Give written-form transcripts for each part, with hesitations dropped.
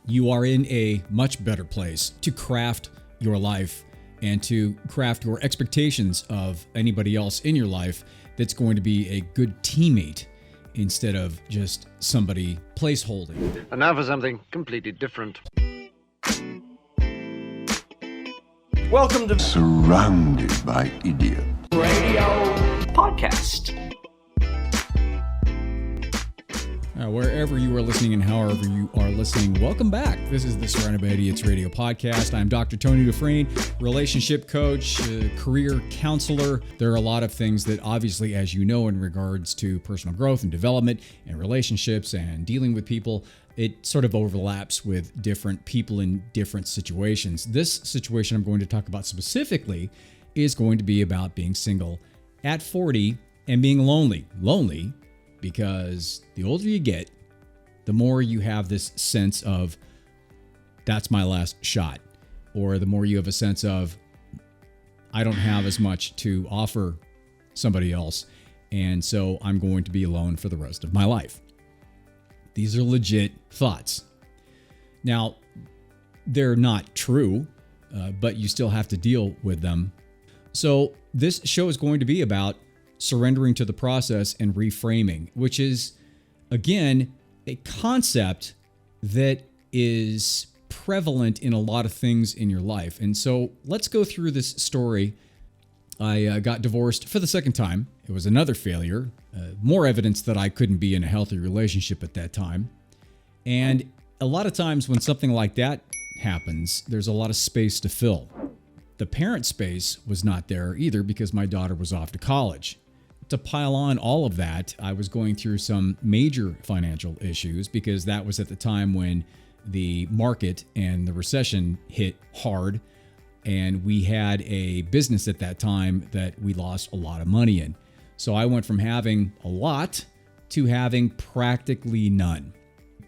you are in a much better place to craft your life and to craft your expectations of anybody else in your life that's going to be a good teammate instead of just somebody placeholding. And now for something completely different. Welcome to Surrounded by Idiots Radio Podcast. Wherever you are listening and however you are listening, welcome back. This is the Surrounded by Idiots Radio Podcast. I'm Dr. Tony Reframing, relationship coach, career counselor. There are a lot of things that obviously, as you know, in regards to personal growth and development and relationships and dealing with people, it sort of overlaps with different people in different situations. This situation I'm going to talk about specifically is going to be about being single at 40 and being lonely. Lonely because the older you get, the more you have this sense of, that's my last shot. Or the more you have a sense of, I don't have as much to offer somebody else, and so I'm going to be alone for the rest of my life. These are legit thoughts. Now, they're not true, but you still have to deal with them. So this show is going to be about surrendering to the process and reframing, which is, again, a concept that is prevalent in a lot of things in your life. And so let's go through this story. I got divorced for the second time. It was another failure, more evidence that I couldn't be in a healthy relationship at that time. And a lot of times when something like that happens, there's a lot of space to fill. The parent space was not there either because my daughter was off to college. To pile on all of that, I was going through some major financial issues because that was at the time when the market and the recession hit hard. And we had a business at that time that we lost a lot of money in. So I went from having a lot to having practically none.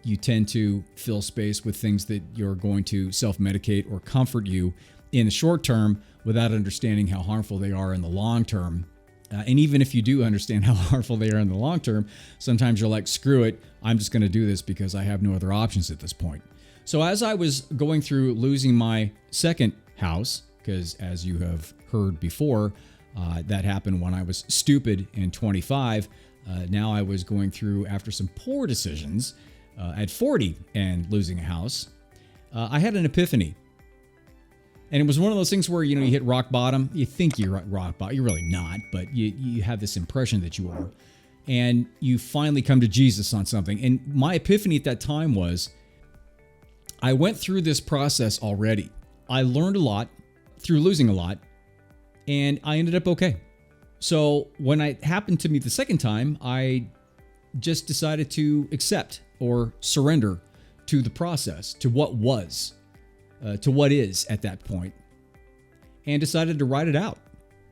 You tend to fill space with things that you're going to self-medicate or comfort you in the short term without understanding how harmful they are in the long term. And even if you do understand how harmful they are in the long term, sometimes you're like, screw it, I'm just going to do this because I have no other options at this point. So as I was going through losing my second house, because as you have heard before, that happened when I was stupid and 25. Now I was going through, after some poor decisions, at 40 and losing a house, I had an epiphany. And it was one of those things where, you hit rock bottom. You think you're at rock bottom. You're really not, but you have this impression that you are. And you finally come to Jesus on something. And my epiphany at that time was, I went through this process already. I learned a lot through losing a lot, and I ended up okay. So when it happened to me the second time, I just decided to accept or surrender to the process, to what was. To what is at that point, and decided to write it out,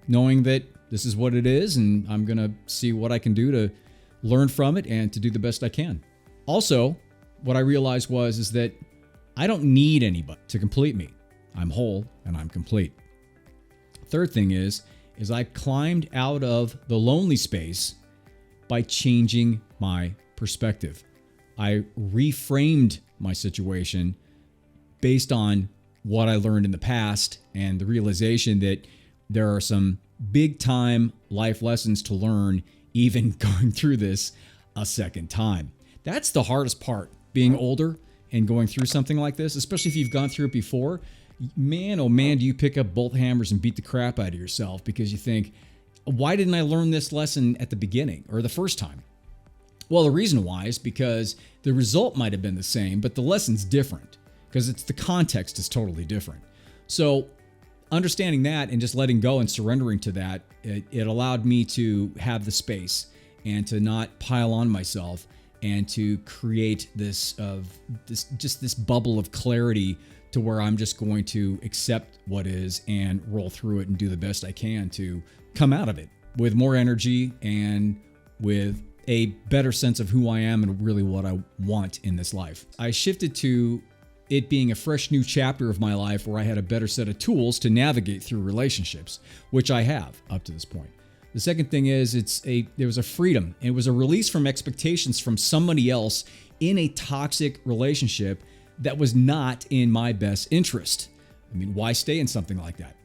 knowing that this is what it is, and I'm going to see what I can do to learn from it and to do the best I can. Also, what I realized is that I don't need anybody to complete me. I'm whole and I'm complete. Third thing is I climbed out of the lonely space by changing my perspective. I reframed my situation based on what I learned in the past and the realization that there are some big time life lessons to learn even going through this a second time. That's the hardest part, being older and going through something like this, especially if you've gone through it before. Man, oh man, do you pick up both hammers and beat the crap out of yourself because you think, why didn't I learn this lesson at the beginning or the first time? Well, the reason why is because the result might have been the same, but the lesson's different. Because the context is totally different. So understanding that and just letting go and surrendering to that, it allowed me to have the space and to not pile on myself and to create this bubble of clarity to where I'm just going to accept what is and roll through it and do the best I can to come out of it with more energy and with a better sense of who I am and really what I want in this life. I shifted to it being a fresh new chapter of my life where I had a better set of tools to navigate through relationships, which I have up to this point. The second thing is there was a freedom. It was a release from expectations from somebody else in a toxic relationship that was not in my best interest. I mean, why stay in something like that?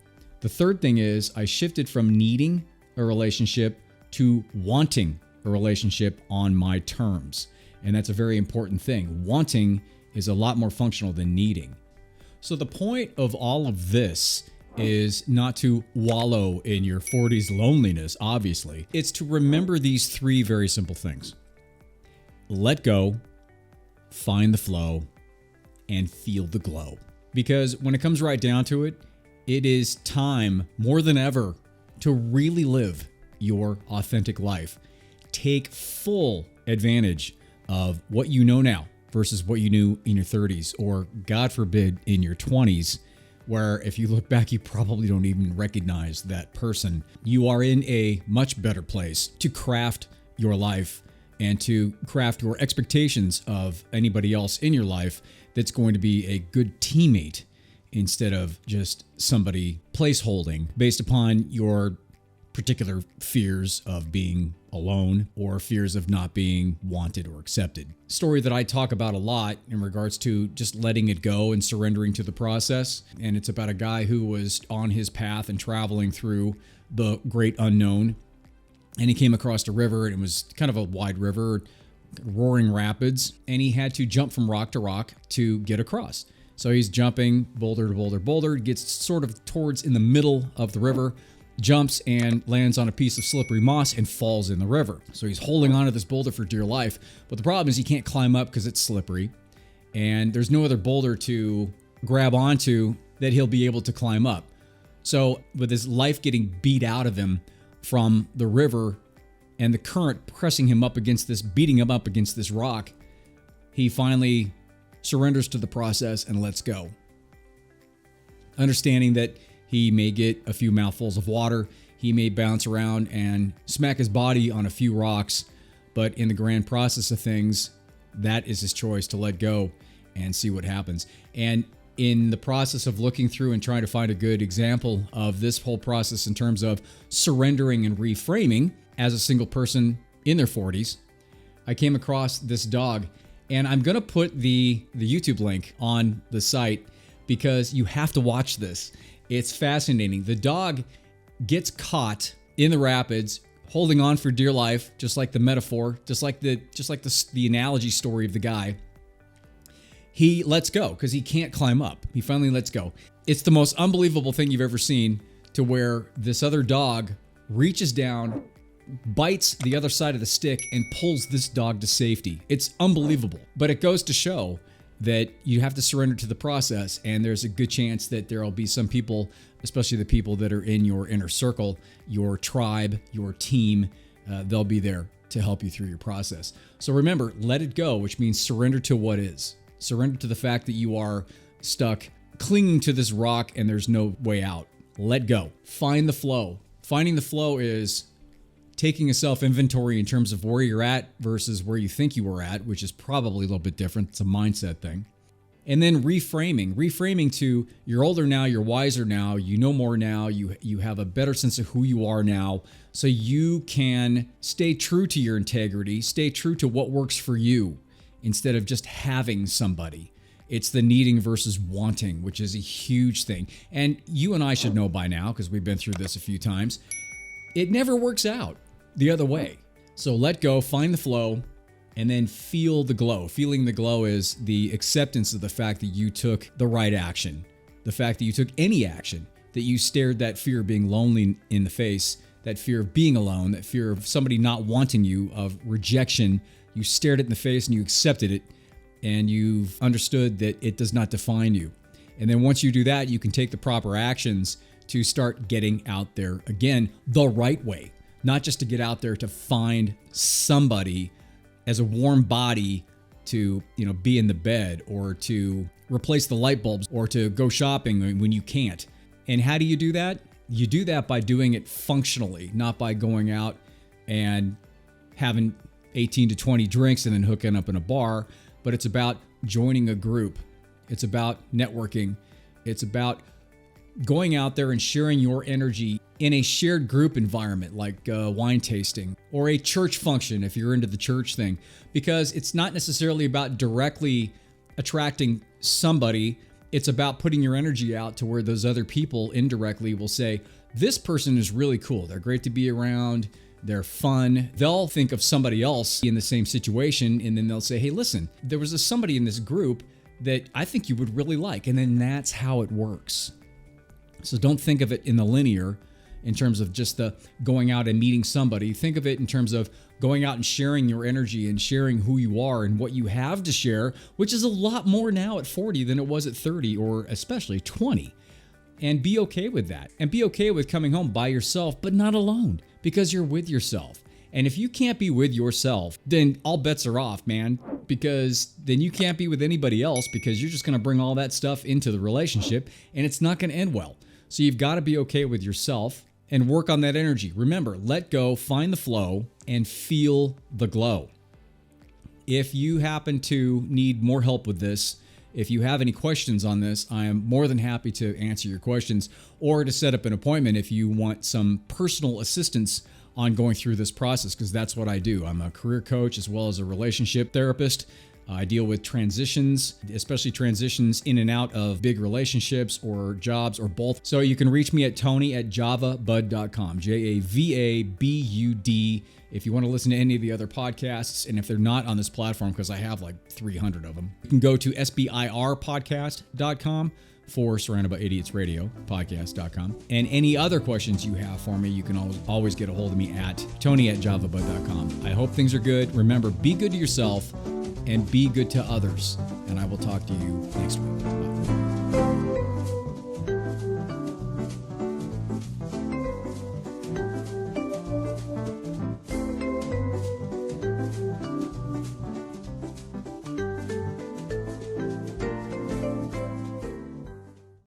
The third thing is I shifted from needing a relationship to wanting a relationship on my terms. And that's a very important thing. Wanting is a lot more functional than needing. So the point of all of this is not to wallow in your 40s loneliness, obviously. It's to remember these three very simple things. Let go, find the flow, and feel the glow. Because when it comes right down to it, it is time more than ever to really live your authentic life. Take full advantage of what you know now versus what you knew in your 30s, or God forbid, in your 20s, where if you look back, you probably don't even recognize that person. You are in a much better place to craft your life and to craft your expectations of anybody else in your life that's going to be a good teammate instead of just somebody placeholding based upon your particular fears of being alone or fears of not being wanted or accepted. Story that I talk about a lot in regards to just letting it go and surrendering to the process. And it's about a guy who was on his path and traveling through the great unknown. And he came across a river, and it was kind of a wide river, roaring rapids. And he had to jump from rock to rock to get across. So he's jumping boulder to boulder, boulder, gets sort of towards in the middle of the river, jumps and lands on a piece of slippery moss and falls in the river. So he's holding onto this boulder for dear life. But the problem is he can't climb up because it's slippery. And there's no other boulder to grab onto that he'll be able to climb up. So with his life getting beat out of him from the river and the current pressing him up against this, beating him up against this rock, he finally surrenders to the process and lets go. Understanding that he may get a few mouthfuls of water, he may bounce around and smack his body on a few rocks, but in the grand process of things, that is his choice to let go and see what happens. And in the process of looking through and trying to find a good example of this whole process in terms of surrendering and reframing as a single person in their 40s, I came across this dog. And I'm going to put the YouTube link on the site because you have to watch this. It's fascinating. The dog gets caught in the rapids, holding on for dear life, just like the metaphor, just like the analogy story of the guy. He lets go because he can't climb up. He finally lets go. It's the most unbelievable thing you've ever seen, to where this other dog reaches down, bites the other side of the stick, and pulls this dog to safety. It's unbelievable. But it goes to show that you have to surrender to the process, and there's a good chance that there'll be some people, especially the people that are in your inner circle, your tribe, your team, they'll be there to help you through your process. So remember, let it go, which means surrender to what is. Surrender to the fact that you are stuck clinging to this rock and there's no way out. Let go. Find the flow. Finding the flow is taking a self-inventory in terms of where you're at versus where you think you were at, which is probably a little bit different. It's a mindset thing. And then reframing to you're older now, you're wiser now, you know more now, you have a better sense of who you are now, so you can stay true to your integrity, stay true to what works for you instead of just having somebody. It's the needing versus wanting, which is a huge thing. And you and I should know by now, because we've been through this a few times, it never works out the other way. So let go, find the flow, and then feel the glow. Feeling the glow is the acceptance of the fact that you took the right action, the fact that you took any action, that you stared that fear of being lonely in the face, that fear of being alone, that fear of somebody not wanting you, of rejection. You stared it in the face and you accepted it, and you've understood that it does not define you. And then once you do that, you can take the proper actions to start getting out there again the right way. Not just to get out there to find somebody as a warm body to, be in the bed, or to replace the light bulbs, or to go shopping when you can't. And how do you do that? You do that by doing it functionally, not by going out and having 18 to 20 drinks and then hooking up in a bar, but it's about joining a group. It's about networking. It's about going out there and sharing your energy in a shared group environment, like wine tasting or a church function if you're into the church thing, because it's not necessarily about directly attracting somebody. It's about putting your energy out to where those other people indirectly will say, this person is really cool. They're great to be around. They're fun. They'll think of somebody else in the same situation, and then they'll say, hey, listen, there was somebody in this group that I think you would really like. And then that's how it works. So don't think of it in the linear in terms of just the going out and meeting somebody. Think of it in terms of going out and sharing your energy and sharing who you are and what you have to share, which is a lot more now at 40 than it was at 30 or especially 20. And be okay with that. And be okay with coming home by yourself, but not alone, because you're with yourself. And if you can't be with yourself, then all bets are off, man, because then you can't be with anybody else, because you're just going to bring all that stuff into the relationship and it's not going to end well. So you've got to be okay with yourself and work on that energy. Remember, let go, find the flow, and feel the glow. If you happen to need more help with this, if you have any questions on this, I am more than happy to answer your questions or to set up an appointment if you want some personal assistance on going through this process, because that's what I do. I'm a career coach as well as a relationship therapist. I deal with transitions, especially transitions in and out of big relationships or jobs or both. So you can reach me at tony@javabud.com, JAVABUD. If you want to listen to any of the other podcasts, and if they're not on this platform, because I have like 300 of them, you can go to sbirpodcast.com for Surrounded by Idiots Radio, podcast.com. And any other questions you have for me, you can always get a hold of me at tony@javabud.com. I hope things are good. Remember, be good to yourself and be good to others. And I will talk to you next week.